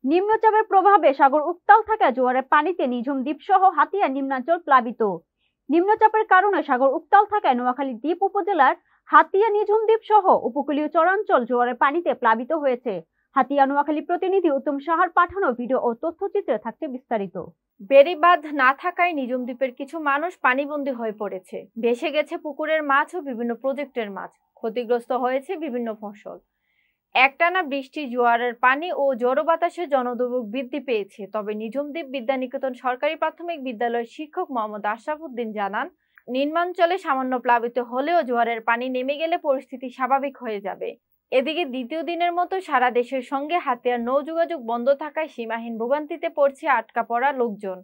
নিম্নচাপের প্রভাবে সাগর উত্তাল থাকায় জোয়ারের পানিতে নিঝুম দ্বীপ সহ হাতিয়া নিম্নাঞ্চল প্লাবিত। নিম্নচাপের কারণে সাগর উত্তাল থাকায় নোয়াখালী দ্বীপ উপজেলার হাতিয়া নিঝুম দ্বীপ সহ উপকূলীয় চরাঞ্চল জোয়ারের পানিতে প্লাবিত হয়েছে। হাতিয়া নোয়াখালী প্রতিনিধি উত্তম সাহার পাঠানো ভিডিও ও তথ্যচিত্রে থাকছে বিস্তারিত। বেড়িবাঁধ না থাকায় নিঝুম দ্বীপের কিছু মানুষ পানিবন্দী হয়ে পড়েছে। ভেসে গেছে পুকুরের মাছ ও বিভিন্ন প্রজেক্টের মাছ। ক্ষতিগ্রস্ত হয়েছে বিভিন্ন ফসল। একটানা বৃষ্টি, জোয়ারের পানি ও ঝড়ো বাতাসে জনদুর্ভোগ বৃদ্ধি পেয়েছে। তবে নিঝুম দ্বীপ বিদ্যানিকেতন সরকারি প্রাথমিক বিদ্যালয়ের শিক্ষক মোহাম্মদ আশরাফ উদ্দিন জানান, নিম্নাঞ্চলে সামান্য প্লাবিত হলেও জোয়ারের পানি নেমে গেলে পরিস্থিতি স্বাভাবিক হয়ে যাবে। এদিকে দ্বিতীয় দিনের মতো সারা দেশের সঙ্গে হাতিয়ার নৌ যোগাযোগ বন্ধ থাকায় সীমাহীন ভোগান্তিতে পড়ছে আটকা পড়া লোকজন।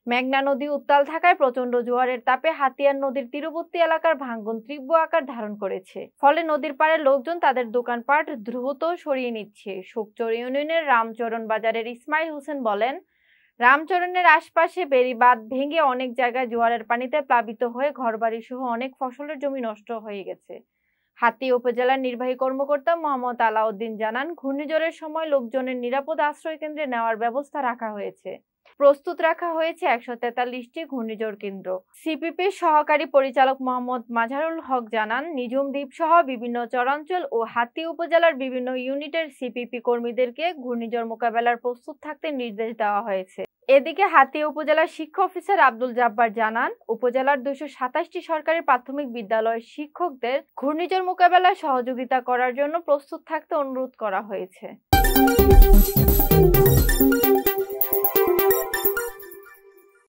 মেঘনা নদী উত্তাল থাকায় প্রচন্ড জোয়ারের তাপে হাতিয়ার নদীর তীরবর্তী এলাকার ভাঙ্গন তীব্র আকার ধারণ করেছে। ফলে নদীর পাড়ের লোকজন তাদের দোকানপাট দ্রুত সরিয়ে নিচ্ছে। শুকচর ইউনিয়নের রামচরণ বাজারের ইসমাইল হোসেন বলেন, রামচরণের আশপাশে বেড়িবাঁধ ভেঙে অনেক জায়গায় জোয়ারের পানিতে প্লাবিত হয়ে ঘরবাড়ি সহ অনেক ফসলের জমি নষ্ট হয়ে গেছে। হাতিয়া উপজেলার নির্বাহী কর্মকর্তা মোহাম্মদ আলাউদ্দিন জানান, ঘূর্ণিঝড়ের সময় লোকজনের নিরাপদ আশ্রয় কেন্দ্রে নেওয়ার ব্যবস্থা রাখা হয়েছে। প্রস্তুত রাখা হয়েছে 143টি ঘূর্ণিঝড় কেন্দ্র। সিপিপির সহকারী পরিচালক মোহাম্মদ মাঝারুল হক জানান, নিঝুম দ্বীপ সহ বিভিন্ন চরাঞ্চল ও হাতিয়া উপজেলার বিভিন্ন ইউনিটের সিপিপি কর্মীদেরকে ঘূর্ণিঝড় মোকাবেলার প্রস্তুত থাকতে নির্দেশ দেওয়া হয়েছে। এদিকে হাতিয়া উপজেলার শিক্ষা অফিসার আব্দুল জাব্বার জানান, উপজেলার 227টি সরকারি প্রাথমিক বিদ্যালয়ের শিক্ষকদের ঘূর্ণিঝড় মোকাবেলায় সহযোগিতা করার জন্য প্রস্তুত থাকতে অনুরোধ করা হয়েছে।